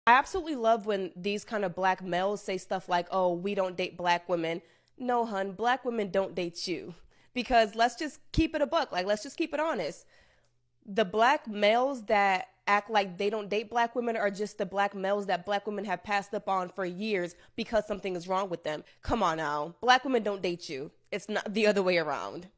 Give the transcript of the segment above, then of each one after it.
I absolutely love when these kind of black males say stuff like, oh, we don't date black women. No, hun, black women don't date you. Because let's just keep it a buck. Like, let's just keep it honest. The black males that act like they don't date black women are just the black males that black women have passed up on for years because something is wrong with them. Come on now. Black women don't date you. It's not the other way around.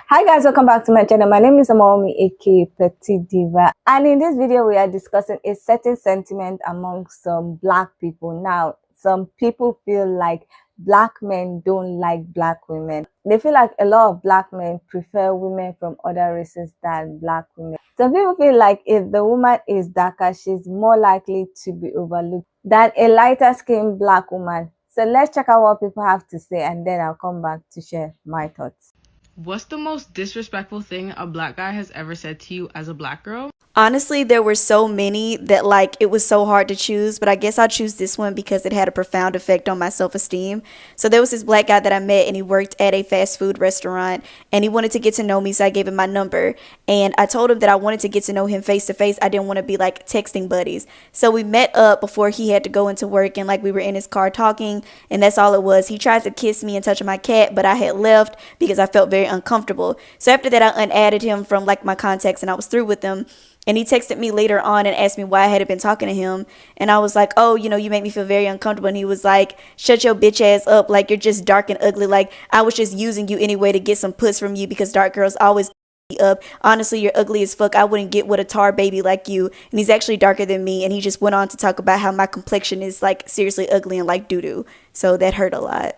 Hi guys, welcome back to my channel. My name is Amaomi, aka Petite Diva, and in this video we are discussing a certain sentiment among some black people. Now, some people feel like black men don't like black women. They feel like a lot of black men prefer women from other races than black women. Some people feel like if the woman is darker, she's more likely to be overlooked than a lighter skinned black woman. So let's check out what people have to say, and then I'll come back to share my thoughts. What's the most disrespectful thing a black guy has ever said to you as a black girl? Honestly, there were so many that like it was so hard to choose, but I guess I'll choose this one because it had a profound effect on my self-esteem. So there was this black guy that I met and he worked at a fast food restaurant and he wanted to get to know me, so I gave him my number and I told him that I wanted to get to know him face to face. I didn't want to be like texting buddies. So we met up before he had to go into work and like we were in his car talking and that's all it was. He tried to kiss me and touch my cat, but I had left because I felt very uncomfortable. So after that I unadded him from like my contacts and I was through with him. And he texted me later on and asked me why I had been talking to him. And I was like, oh, you know, you make me feel very uncomfortable. And he was like, shut your bitch ass up. Like, you're just dark and ugly. Like, I was just using you anyway to get some puss from you because dark girls always me up. Honestly, you're ugly as fuck. I wouldn't get with a tar baby like you. And he's actually darker than me. And he just went on to talk about how my complexion is like seriously ugly and like doo-doo. So that hurt a lot.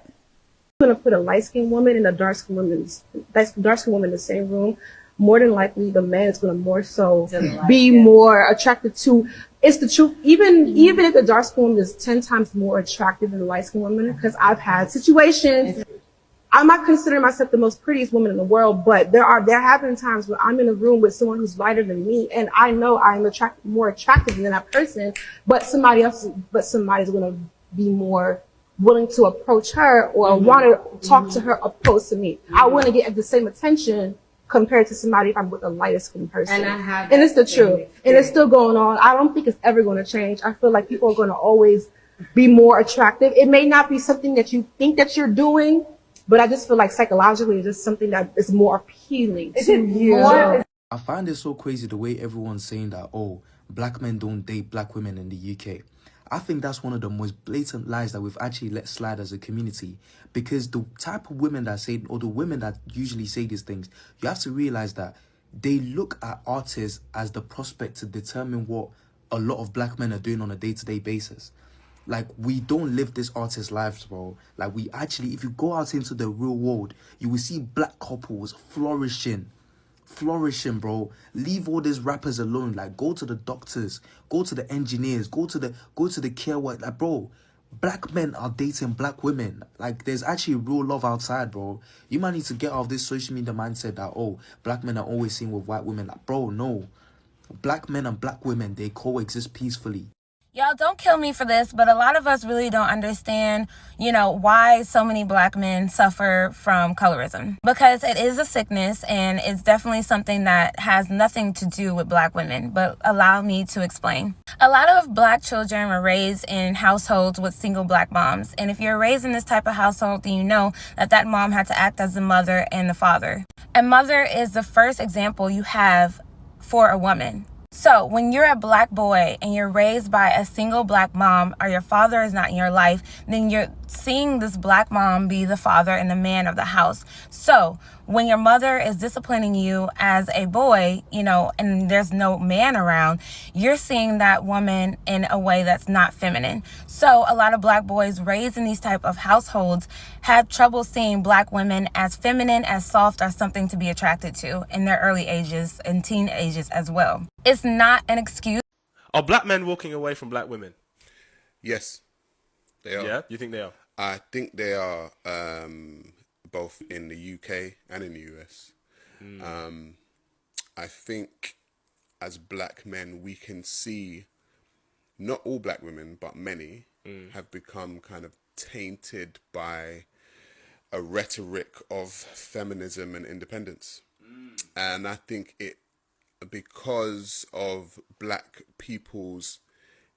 Going to put a light-skinned woman and a dark-skinned woman in the same room, more than likely the man is going to more so be more attracted to. It's the truth. Even if the dark-skinned woman is 10 times more attractive than the light-skinned woman, because I've had situations. I'm not considering myself the most prettiest woman in the world, but there have been times where I'm in a room with someone who's lighter than me, and I know I'm more attractive than that person, but somebody's going to be more willing to approach her or want to talk to her opposed to me. I want to get the same attention compared to somebody if I'm with the lightest skin person. And it's the truth. And it's still going on. I don't think it's ever going to change. I feel like people are going to always be more attractive. It may not be something that you think that you're doing, but I just feel like psychologically it's just something that is more appealing to you. I find it so crazy the way everyone's saying that, oh, black men don't date black women in the UK. I think that's one of the most blatant lies that we've actually let slide as a community, because the type of women that say, or the women that usually say these things, you have to realize that they look at artists as the prospect to determine what a lot of black men are doing on a day-to-day basis. Like, we don't live this artist's lives, bro. Like, we actually, if you go out into the real world, you will see black couples flourishing, bro. Leave all these rappers alone. Like, go to the doctors, go to the engineers, go to the care work. Like, bro, black men are dating black women. Like, there's actually real love outside, bro. You might need to get out of this social media mindset that, oh, black men are always seen with white women. Like, bro, no. Black men and black women, they coexist peacefully. Y'all don't kill me for this, but a lot of us really don't understand, why so many black men suffer from colorism. Because it is a sickness and it's definitely something that has nothing to do with black women. But allow me to explain. A lot of black children were raised in households with single black moms. And if you're raised in this type of household, then you know that mom had to act as the mother and the father. And mother is the first example you have for a woman. So when you're a black boy and you're raised by a single black mom, or your father is not in your life, then you're seeing this black mom be the father and the man of the house. So when your mother is disciplining you as a boy, and there's no man around, you're seeing that woman in a way that's not feminine. So a lot of black boys raised in these type of households have trouble seeing black women as feminine, as soft, or something to be attracted to in their early ages and teen ages as well. It's not an excuse. Are black men walking away from black women? Yes, they are. Yeah, you think they are? I think they are, both in the UK and in the US. I think as black men, we can see not all black women, but many have become kind of tainted by a rhetoric of feminism and independence. And I think because of black people's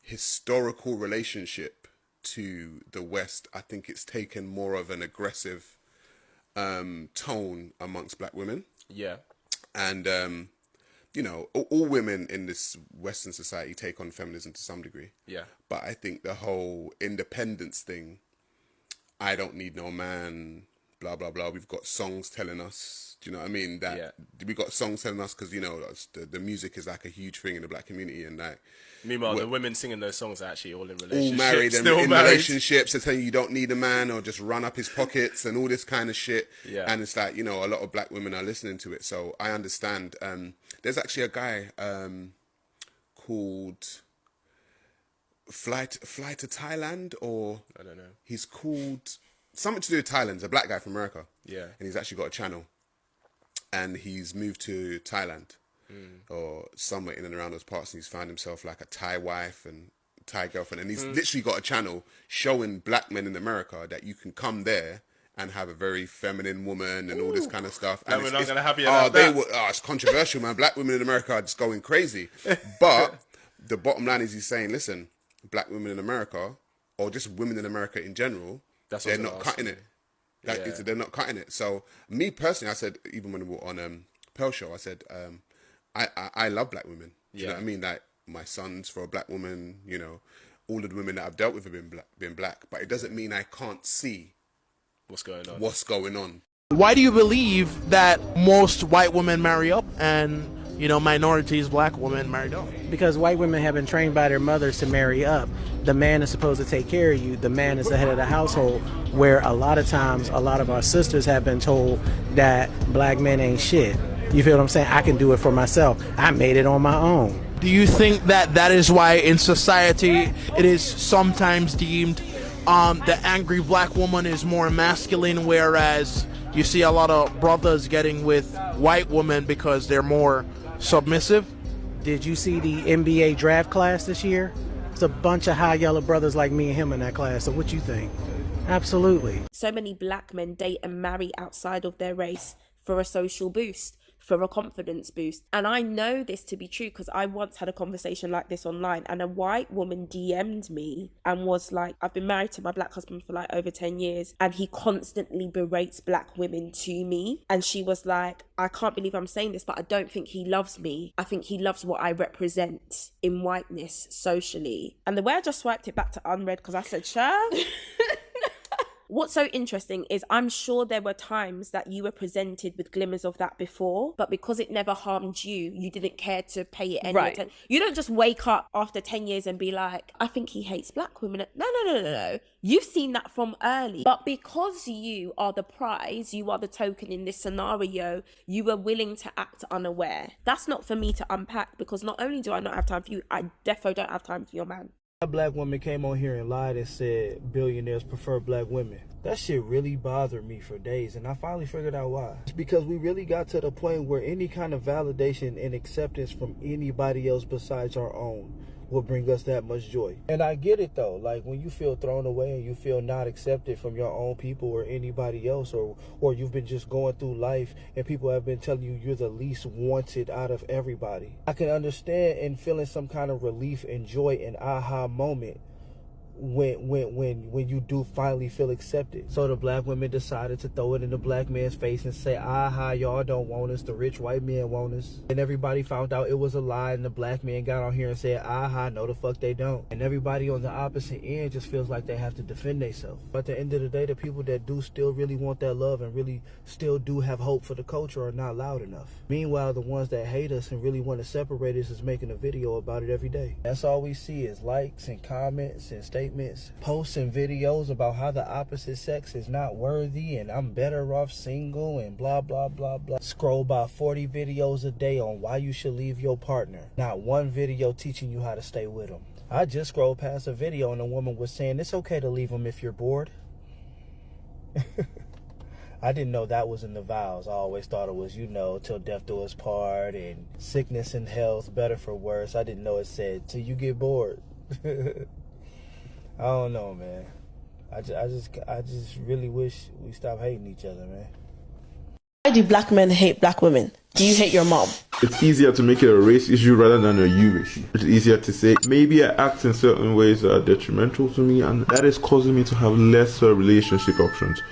historical relationship to the West, I think it's taken more of an aggressive tone amongst black women. Yeah. And, you know, all women in this Western society take on feminism to some degree. Yeah. But I think the whole independence thing, I don't need no man, blah, blah, blah. We've got songs telling us, do you know what I mean? That we got songs telling us because, you know, the music is like a huge thing in the black community. And like, meanwhile, the women singing those songs are actually all in relationships. All married and still in married. relationships. They're telling you don't need a man or just run up his pockets and all this kind of shit. Yeah. And it's like, you know, a lot of black women are listening to it. So I understand. There's actually a guy called Fly to Thailand, or I don't know. He's called something to do with Thailand. He's a black guy from America. Yeah. And he's actually got a channel. And he's moved to Thailand or somewhere in and around those parts. And he's found himself like a Thai wife and Thai girlfriend. And he's literally got a channel showing black men in America that you can come there and have a very feminine woman and all this kind of stuff. And and we're not going to have you like they that. were, it's controversial, man. Black women in America are just going crazy. But the bottom line is he's saying, listen, black women in America, or just women in America in general, they're not cutting it. They're not cutting it. So me personally, I said, even when we were on Pearl Show, I said, I love black women. Do you know what I mean? Like, my son's for a black woman, you know, all of the women that I've dealt with have been black. But it doesn't mean I can't see what's going on. Why do you believe that most white women marry up and, you know, minorities, black women marry up? Because white women have been trained by their mothers to marry up. The man is supposed to take care of you. The man is the head of the household, where a lot of times, a lot of our sisters have been told that black men ain't shit. You feel what I'm saying? I can do it for myself. I made it on my own. Do you think that that is why in society it is sometimes deemed the angry black woman is more masculine, whereas you see a lot of brothers getting with white women because they're more submissive? Did you see the NBA draft class this year? It's a bunch of high yellow brothers like me and him in that class. So what you think? Absolutely. So many black men date and marry outside of their race for a social boost, for a confidence boost. And I know this to be true because I once had a conversation like this online, and a white woman DM'd me and was like, I've been married to my black husband for like over 10 years and he constantly berates black women to me. And she was like, I can't believe I'm saying this, but I don't think he loves me. I think he loves what I represent in whiteness socially. And the way I just swiped it back to unread, because I said, child. What's so interesting is I'm sure there were times that you were presented with glimmers of that before, but because it never harmed you, you didn't care to pay it any attention. You don't just wake up after 10 years and be like, I think he hates black women. No. You've seen that from early. But because you are the prize, you are the token in this scenario, you were willing to act unaware. That's not for me to unpack, because not only do I not have time for you, I defo don't have time for your man. A black woman came on here and lied and said billionaires prefer black women. That shit really bothered me for days, and I finally figured out why. It's because we really got to the point where any kind of validation and acceptance from anybody else besides our own will bring us that much joy. And I get it though, like when you feel thrown away and you feel not accepted from your own people or anybody else, or you've been just going through life and people have been telling you you're the least wanted out of everybody. I can understand and feeling some kind of relief and joy and aha moment when you do finally feel accepted. So the black women decided to throw it in the black man's face and say, aha, y'all don't want us, the rich white men want us. And everybody found out it was a lie, and the black man got on here and said, aha, no the fuck they don't. And everybody on the opposite end just feels like they have to defend themselves. But at the end of the day, the people that do still really want that love and really still do have hope for the culture are not loud enough. Meanwhile, the ones that hate us and really want to separate us is making a video about it every day. That's all we see is likes and comments and statements, posts and videos about how the opposite sex is not worthy and I'm better off single and blah blah blah blah. Scroll by 40 videos a day on why you should leave your partner. Not one video teaching you how to stay with them. I just scrolled past a video and a woman was saying it's okay to leave them if you're bored. I didn't know that was in the vows. I always thought it was, you know, till death do us part and sickness and health, better for worse. I didn't know it said till you get bored. I don't know, man. I just really wish we stop hating each other, man. Why do black men hate black women? Do you hate your mom? It's easier to make it a race issue rather than a you issue. It's easier to say, maybe I act in certain ways that are detrimental to me, and that is causing me to have lesser relationship options.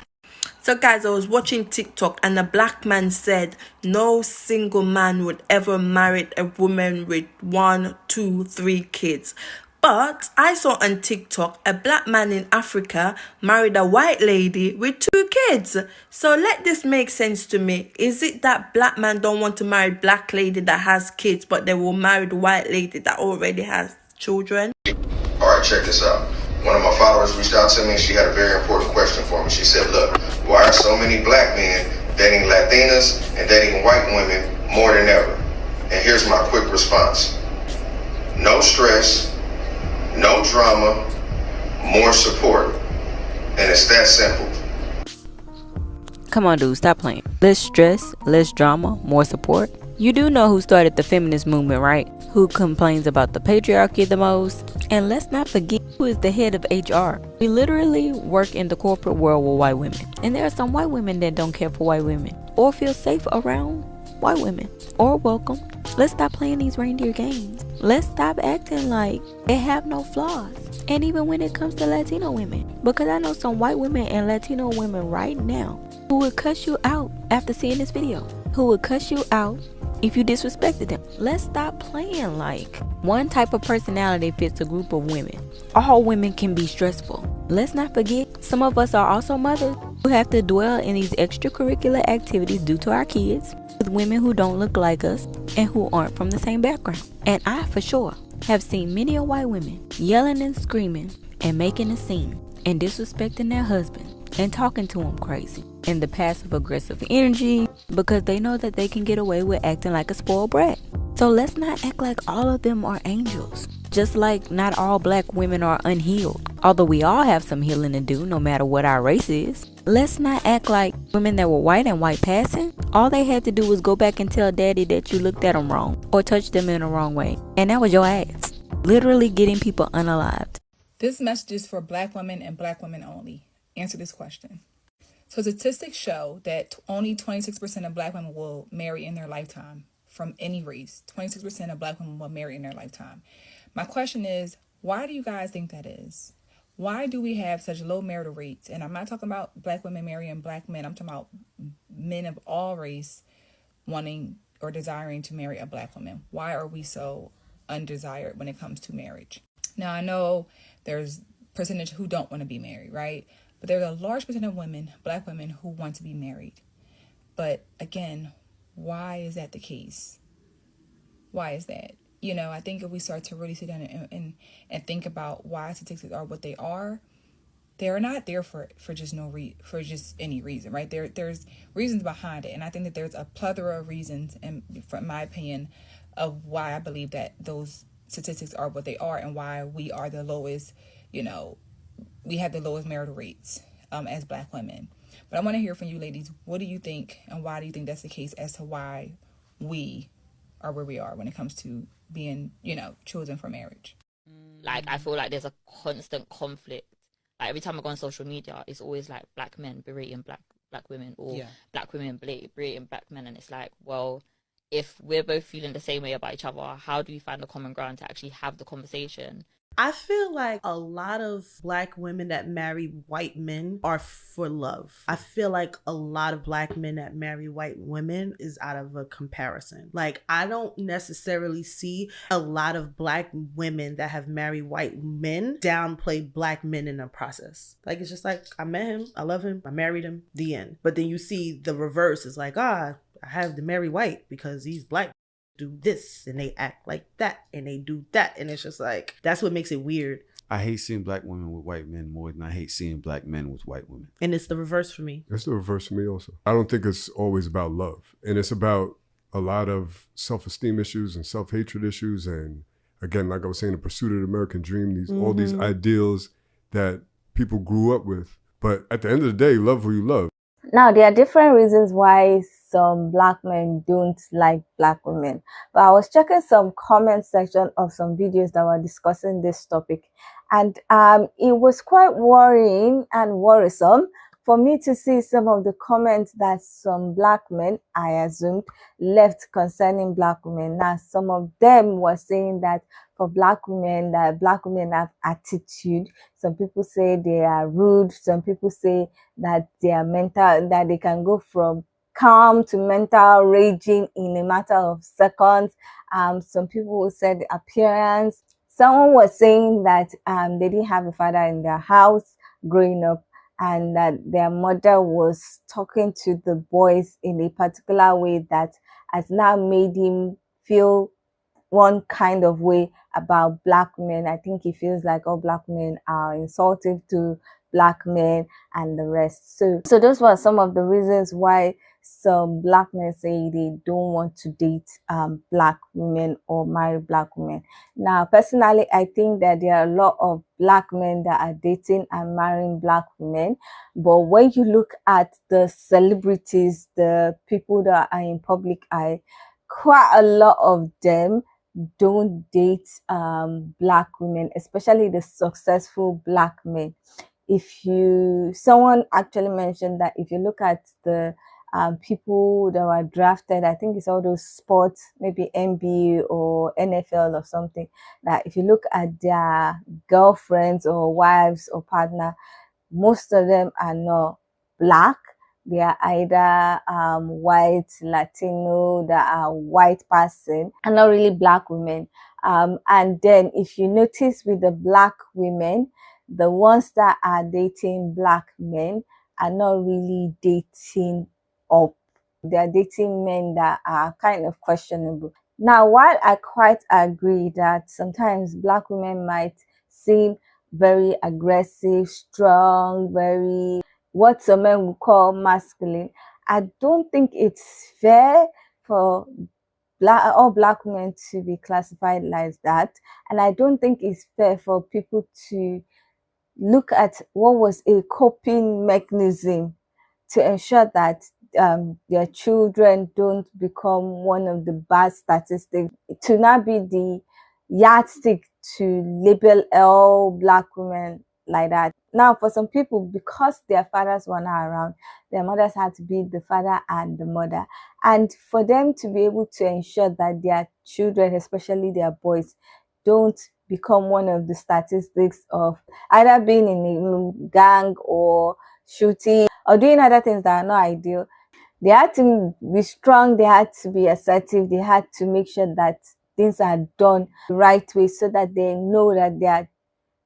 So guys, I was watching TikTok and a black man said no single man would ever marry a woman with 1, 2, 3 kids. But I saw on TikTok a black man in Africa married a white lady with 2 kids. So let this make sense to me. Is it that black man don't want to marry black lady that has kids, but they will marry the white lady that already has children? Alright, check this out. One of my followers reached out to me and she had a very important question for me. She said, look, why are so many black men dating Latinas and dating white women more than ever? And here's my quick response. No stress, no drama, more support. And it's that simple. Come on, dude, stop playing. Less stress, less drama, more support. You do know who started the feminist movement, right? Who complains about the patriarchy the most? And let's not forget who is the head of HR. We literally work in the corporate world with white women. And there are some white women that don't care for white women or feel safe around white women or welcome. Let's stop playing these reindeer games. Let's stop acting like they have no flaws. And even when it comes to Latino women, because I know some white women and Latino women right now who would cuss you out after seeing this video, who would cuss you out if you disrespected them. Let's stop playing like one type of personality fits a group of women. All women can be stressful. Let's not forget, some of us are also mothers who have to dwell in these extracurricular activities due to our kids with women who don't look like us and who aren't from the same background. And I, for sure, have seen many white women yelling and screaming and making a scene and disrespecting their husband and talking to him crazy and the passive aggressive energy because they know that they can get away with acting like a spoiled brat. So let's not act like all of them are angels. Just like not all black women are unhealed. Although we all have some healing to do no matter what our race is. Let's not act like women that were white and white passing, all they had to do was go back and tell daddy that you looked at them wrong or touched them in the wrong way. And that was your ass. Literally getting people unalived. This message is for black women and black women only. Answer this question. So statistics show that only 26% of black women will marry in their lifetime from any race. 26% of black women will marry in their lifetime. My question is, why do you guys think that is? Why do we have such low marital rates? And I'm not talking about black women marrying black men. I'm talking about men of all race wanting or desiring to marry a black woman. Why are we so undesired when it comes to marriage? Now, I know there's percentage who don't want to be married, right? But there's a large percent of women, black women, who want to be married. But again, why is that the case? Why is that? You know, I think if we start to really sit down and think about why statistics are what they are, they're not there for just for just any reason, right? There's reasons behind it, and I think that there's a plethora of reasons, and from my opinion, of why I believe that those statistics are what they are, and why we are the lowest. You know, we have the lowest marital rates as black women. But I want to hear from you ladies. What do you think, and why do you think that's the case as to why we are where we are when it comes to being, you know, chosen for marriage? Like, I feel like there's a constant conflict. Like, every time I go on social media, it's always like black men berating black women, or black women berating black men. And it's like, well, if we're both feeling the same way about each other, how do we find the common ground to actually have the conversation? I feel like a lot of black women that marry white men are for love. I feel like a lot of black men that marry white women is out of a comparison. Like, I don't necessarily see a lot of black women that have married white men downplay black men in the process. Like, it's just like, I met him, I love him, I married him, the end. But then you see the reverse. It's like, I have to marry white because he's black. Do this and they act like that and they do that, and it's just like, that's what makes it weird. I hate seeing black women with white men more than I hate seeing black men with white women. And it's the reverse for me. It's the reverse for me also. I don't think it's always about love, and it's about a lot of self-esteem issues and self-hatred issues, and again, like I was saying, the pursuit of the American dream, all these ideals that people grew up with. But at the end of the day, love who you love. Now, there are different reasons why some black men don't like black women. But I was checking some comment section of some videos that were discussing this topic. And it was quite worrying and worrisome for me to see some of the comments that some black men, I assumed, left concerning black women. Now, some of them were saying that for black women, that black women have attitude. Some people say they are rude. Some people say that they are mental, that they can go from calm to mental raging in a matter of seconds. Some people said appearance. Someone was saying that they didn't have a father in their house growing up, and that their mother was talking to the boys in a particular way that has now made him feel one kind of way about black men. I think he feels like all black men are insulting to black men and the rest. So those were some of the reasons why some black men say they don't want to date black women or marry black women. Now, personally, I think that there are a lot of black men that are dating and marrying black women. But when you look at the celebrities, the people that are in public eye, quite a lot of them don't date black women, especially the successful black men. Someone actually mentioned that if you look at the people that were drafted, I think it's all those sports, maybe NBA or NFL or something, that if you look at their girlfriends or wives or partner, most of them are not black. They are either white, Latino, that are white person, and not really black women. And then if you notice with the black women, the ones that are dating black men are not really dating up. They are dating men that are kind of questionable. Now, while I quite agree that sometimes black women might seem very aggressive, strong, very what some men would call masculine, I don't think it's fair for all black women to be classified like that. And I don't think it's fair for people to look at what was a coping mechanism to ensure that their children don't become one of the bad statistics, to not be the yardstick to label all black women like that. Now, for some people, because their fathers were not around, their mothers had to be the father and the mother. And for them to be able to ensure that their children, especially their boys, don't become one of the statistics of either being in a gang or shooting or doing other things that are not ideal, they had to be strong, they had to be assertive, they had to make sure that things are done the right way so that they know that their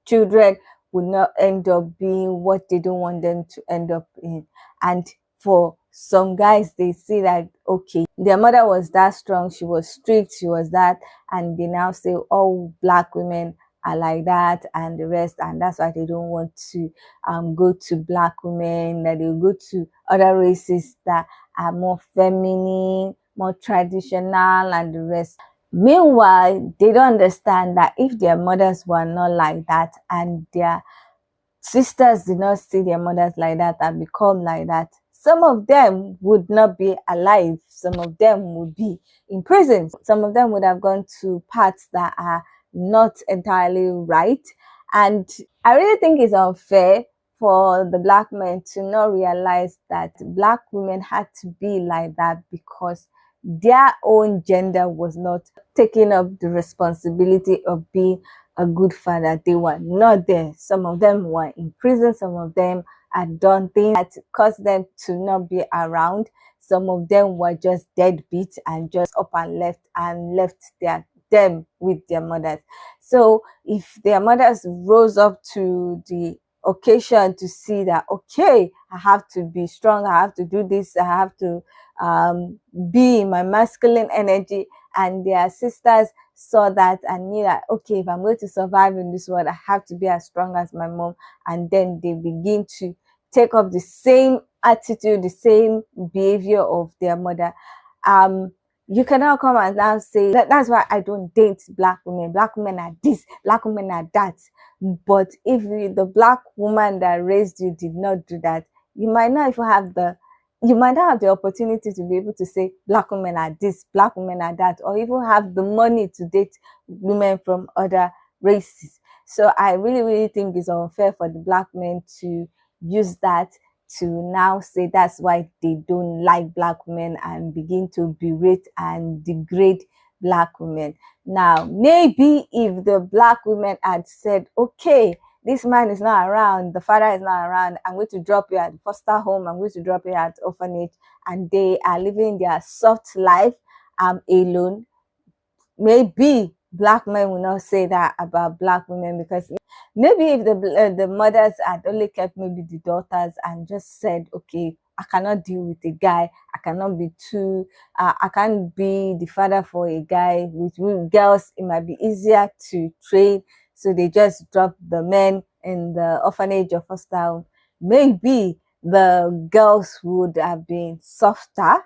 children would not end up being what they don't want them to end up in. And for some guys, they see that, okay, their mother was that strong, she was strict, she was that, and they now say all black women are like that and the rest, and that's why they don't want to go to black women, that they go to other races that are more feminine, more traditional and the rest. Meanwhile, they don't understand that if their mothers were not like that and their sisters did not see their mothers like that and become like that, some of them would not be alive. Some of them would be in prison. Some of them would have gone to paths that are not entirely right. And I really think it's unfair for the black men to not realize that black women had to be like that because their own gender was not taking up the responsibility of being a good father. They were not there. Some of them were in prison. Some of them had done things that caused them to not be around. Some of them were just deadbeat and just up and left them with their mothers. So if their mothers rose up to the occasion to see that, okay, I have to be strong, I have to do this, I have to be in my masculine energy, and their sisters saw that and knew that, okay, if I'm going to survive in this world, I have to be as strong as my mom. And then they begin to take up the same attitude, the same behavior of their mother. You cannot come and now say that's why I don't date black women. Black women are this, black women are that. But if the black woman that raised you did not do that, you might not even have the opportunity to be able to say black women are this, black women are that, or even have the money to date women from other races. So I really, really think it's unfair for the black men to use that to now say that's why they don't like black women and begin to berate and degrade black women. Now, maybe if the black women had said, okay, this man is not around, the father is not around, I'm going to drop you at foster home, I'm going to drop you at orphanage, and they are living their soft life, I'm alone, maybe black men will not say that about black women, because maybe if the mothers had only kept maybe the daughters and just said, okay, I cannot deal with a guy, I cannot be too, I can't be the father for a guy. With girls, it might be easier to train, so they just drop the men in the orphanage or foster home. Maybe the girls would have been softer,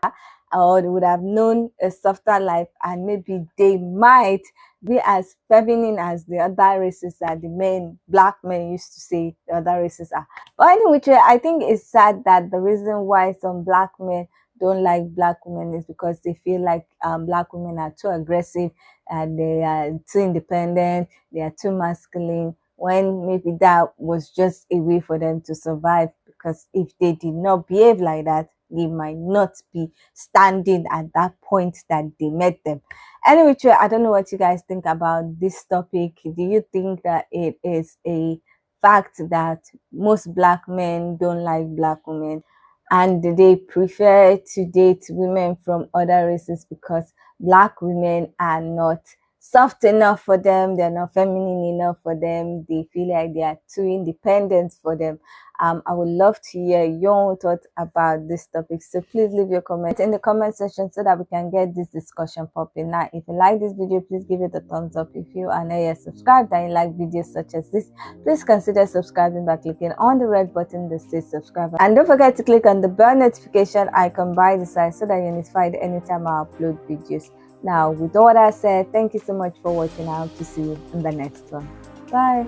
or they would have known a softer life, and maybe they might be as feminine as the other races that the men, black men, used to say the other races are. But anyway, I think it's sad that the reason why some black men don't like black women is because they feel like black women are too aggressive and they are too independent, they are too masculine, when maybe that was just a way for them to survive, because if they did not behave like that, they might not be standing at that point that they met them. Anyway, I don't know what you guys think about this topic. Do you think that it is a fact that most black men don't like black women, and they prefer to date women from other races because black women are not soft enough for them, they're not feminine enough for them, they feel like they are too independent for them? I would love to hear your thoughts about this topic, so please leave your comments in the comment section so that we can get this discussion popping. Now, if you like this video, please give it a thumbs up. If you are not yet subscribed and you like videos such as this, please consider subscribing by clicking on the red button that says subscribe, and don't forget to click on the bell notification icon by the side so that you're notified anytime I upload videos. Now, with all that said, thank you so much for watching. I hope to see you in the next one. Bye.